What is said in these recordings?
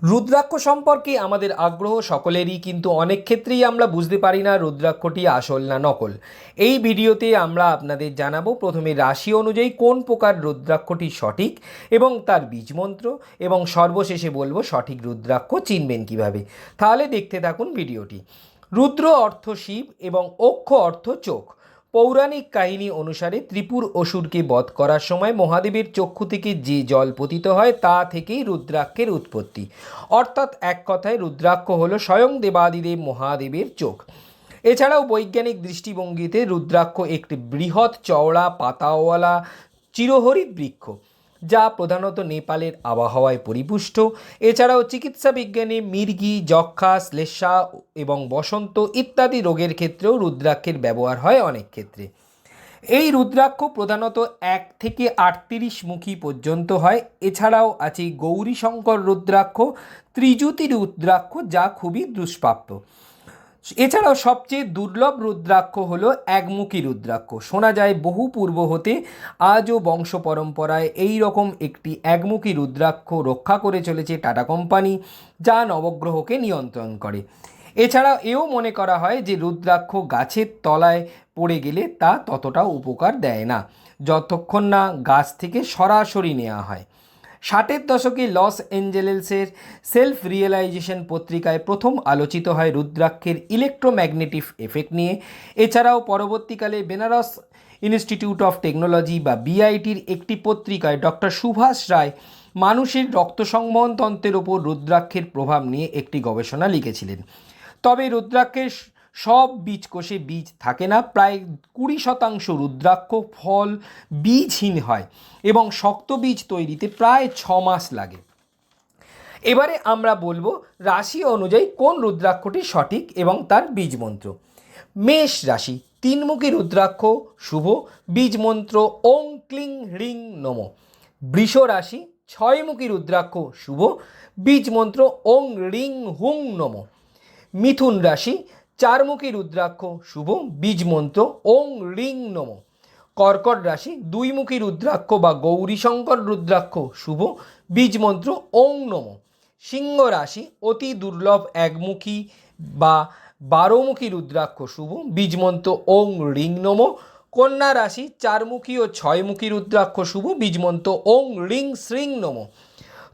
রুদ্রাক্ষ সম্পর্কে আমাদের আগ্রহ সকলেরই, কিন্তু অনেক ক্ষেত্রেই আমরা বুঝতে পারি না রুদ্রাক্ষটি আসল না নকল। এই ভিডিওতে আমরা আপনাদের জানাবো প্রথমে রাশি অনুযায়ী কোন প্রকার রুদ্রাক্ষটি সঠিক এবং তার বীজমন্ত্র, এবং সর্বশেষে বলবো সঠিক রুদ্রাক্ষ চিনবেন কিভাবে। তাহলে দেখতে থাকুন ভিডিওটি। রুদ্র অর্থ শিব এবং অক্ষ অর্থ চোখ। পৌরাণিক কাহিনী অনুসারে ত্রিপুর অসুরকে বধ করার সময় মহাদেবের চক্ষু থেকে যে জল পতিত হয় তা থেকেই রুদ্রাক্ষের উৎপত্তি। অর্থাৎ এক কথায় রুদ্রাক্ষ হলো স্বয়ং দেবাদিদেব মহাদেবের চোখ। এছাড়াও বৈজ্ঞানিক দৃষ্টিভঙ্গিতে রুদ্রাক্ষ একটি বৃহৎ চওড়া পাতাওয়ালা চিরহরিৎ বৃক্ষ, যা প্রধানত নেপালের আবহাওয়ায় পরিপুষ্ট। এছাড়াও চিকিৎসা বিজ্ঞানে মির্গি, যক্ষা, শ্লেষ্মা এবং বসন্ত ইত্যাদি রোগের ক্ষেত্রেও রুদ্রাক্ষের ব্যবহার হয় অনেক ক্ষেত্রে। এই রুদ্রাক্ষ প্রধানত 1 থেকে 38 মুখী পর্যন্ত হয়। এছাড়াও আছে গৌরীশঙ্কর রুদ্রাক্ষ, ত্রিজ্যোতি রুদ্রাক্ষ, যা খুবই দুষ্প্রাপ্য। এছাড়াও সবচেয়ে দুর্লভ রুদ্রাক্ষ হলো একমুখী রুদ্রাক্ষ। শোনা যায় বহু পূর্ব হতে আজও বংশ পরম্পরায় এই রকম একটি একমুখী রুদ্রাক্ষ রক্ষা করে চলেছে টাটা কোম্পানি, যা নবগ্রহকে নিয়ন্ত্রণ করে। এছাড়া এও মনে করা হয় যে রুদ্রাক্ষ গাছের তলায় পড়ে গেলে তা ততটা উপকার দেয় না, যতক্ষণ না গাছ থেকে সরাসরি নেওয়া হয়। 60-এর দশকে লস অ্যাঞ্জেলেসের সেলফ রিয়েলাইজেশন পত্রিকায় প্রথম আলোচিত হয় রুদ্রাক্ষের ইলেকট্রোম্যাগনেটিক এফেক্ট নিয়ে। এছাড়াও পরবর্তীকালে বেনারস ইনস্টিটিউট অফ টেকনোলজি বা বিআইটির একটি পত্রিকায় ডক্টর সুভাষ রায় মানুষের রক্ত সংবহনতন্ত্রের ওপর রুদ্রাক্ষের প্রভাব নিয়ে একটি গবেষণা লিখেছিলেন। তবে রুদ্রাক্ষের সব বীজকোষে বীজ থাকে না। প্রায় 20% রুদ্রাক্ষ ফল বীজহীন হয় এবং শক্ত বীজ তৈরিতে প্রায় 6 মাস লাগে। এবারে আমরা বলবো রাশি অনুযায়ী কোন রুদ্রাক্ষটি সঠিক এবং তার বীজমন্ত্র। মেষ রাশি, 3মুখী রুদ্রাক্ষ শুভ, বীজমন্ত্র ওং ক্লিং হ্রিং নম। বৃষ রাশি, 6মুখী রুদ্রাক্ষ শুভ, বীজমন্ত্র ওং রিং হুং নম। মিথুন রাশি, 4মুখী রুদ্রাক্ষ শুভ, বীজমন্ত্র ওং রিং নম। কর্কট রাশি, 2মুখী রুদ্রাক্ষ বা গৌরীশঙ্কর রুদ্রাক্ষ শুভ, বীজমন্ত্র ওং নম। সিংহ রাশি, অতি দুর্লভ একমুখী বা 12মুখী রুদ্রাক্ষ শুভ, বীজমন্ত্র ওং রিং নম। কন্যা রাশি, 4মুখী ও 6মুখী রুদ্রাক্ষ শুভ, বীজমন্ত্র ওং রিং শ্রিং নম।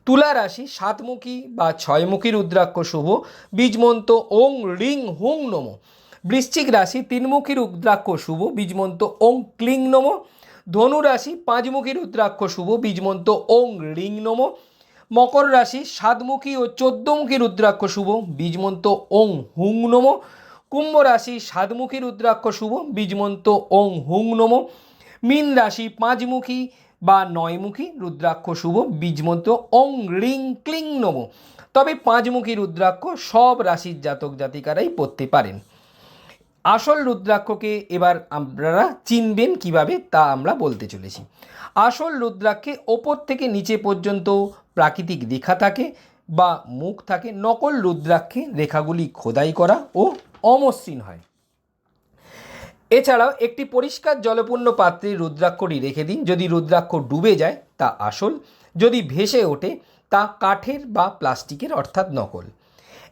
তুলা রাশি, 7মুখী বা 6মুখী রুদ্রাক্ষ শুভ, বীজমন্ত্র ওং রিং হুং নম। বৃশ্চিক রাশি, 3মুখী রুদ্রাক্ষ শুভ, বীজমন্ত্র ওং ক্লিং নম। ধনু রাশি, 5মুখী রুদ্রাক্ষ শুভ, বীজমন্ত্র ওং রিং নম। মকর রাশি, 7মুখী ও 14মুখী রুদ্রাক্ষ শুভ, বীজমন্ত্র ওং হুং নম। কুম্ভ রাশি, 7মুখী রুদ্রাক্ষ শুভ, বীজমন্ত্র ওং হুং নম। মীন রাশি, 5মুখী বা 9মুখী রুদ্রাক্ষ শুভ, বীজমন্ত্র ওং রিং ক্লিং নম। তবে 5মুখী রুদ্রাক্ষ সব রাশির জাতক জাতিকারাই পড়তে পারেন। আসল রুদ্রাক্ষকে এবার আপনারা চিনবেন কিভাবে তা আমরা বলতে চলেছি। আসল রুদ্রাক্ষে ওপর থেকে নিচে পর্যন্ত প্রাকৃতিক রেখা থাকে বা মুখ থাকে। নকল রুদ্রাক্ষে রেখাগুলি খোদাই করা ও অমসৃণ হয়। এছাড়াও একটি পরিষ্কার জলপূর্ণ পাত্রে রুদ্রাক্ষটি রেখে দিন। যদি রুদ্রাক্ষ ডুবে যায় তা আসল, যদি ভেসে ওঠে তা কাঠের বা প্লাস্টিকের অর্থাৎ নকল।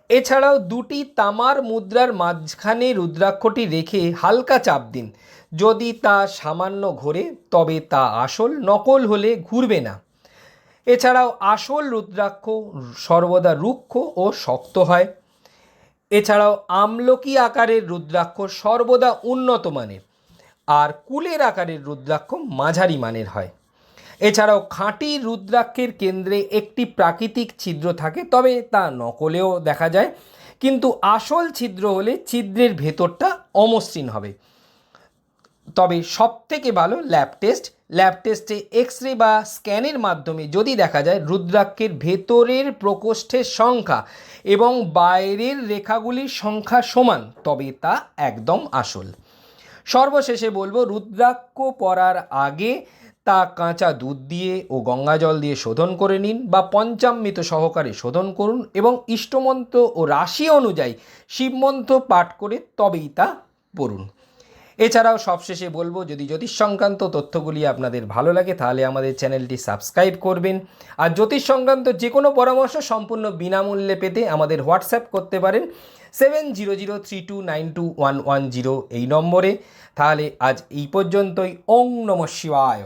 এছাড়াও 2টি তামার মুদ্রার মাঝখানে রুদ্রাক্ষটি রেখে হালকা চাপ দিন। যদি তা সামান্য ঘোরে তবে তা আসল, নকল হলে ঘুরবে না। এছাড়াও আসল রুদ্রাক্ষ সর্বদা রুক্ষ ও শক্ত হয়। এছাড়াও আমলকি আকারের রুদ্রাক্ষ সর্বদা উন্নত মানের, আর কুলের আকারের রুদ্রাক্ষ মাঝারি মানের হয়। এছাড়াও খাঁটি রুদ্রাক্ষের কেন্দ্রে একটি প্রাকৃতিক ছিদ্র থাকে, তবে তা নকলেও দেখা যায়। কিন্তু আসল ছিদ্র হলে ছিদ্রের ভেতরটা অমসৃণ হবে। তবে সবথেকে ভালো ল্যাব টেস্ট। ল্যাব টেস্টে এক্স-রে বা স্ক্যানের মাধ্যমে যদি দেখা যায় রুদ্রাক্ষের ভেতরের প্রকোষ্ঠের সংখ্যা এবং বাইরের রেখাগুলির সংখ্যা সমান, তবে তা একদম আসল। সর্বশেষে বলবো রুদ্রাক্ষ পরার আগে তা কাঁচা দুধ দিয়ে ও গঙ্গাজল দিয়ে শোধন করে নিন বা পঞ্চামৃত সহকারে শোধন করুন এবং ইষ্টমন্ত্র ও রাশি অনুযায়ী শিবমন্ত্র পাঠ করে তবেই তা পড়ুন। এছাড়াও সবশেষে বলবো, যদি জ্যোতিষ সংক্রান্ত তথ্যগুলি আপনাদের ভালো লাগে তাহলে আমাদের চ্যানেলটি সাবস্ক্রাইব করবেন। আর জ্যোতিষ সংক্রান্ত যে কোনো পরামর্শ সম্পূর্ণ বিনামূল্যে পেতে আমাদের হোয়াটসঅ্যাপ করতে পারেন 7003292110 এই নম্বরে। তাহলে আজ এই পর্যন্তই। ওং নমঃ শিবায়।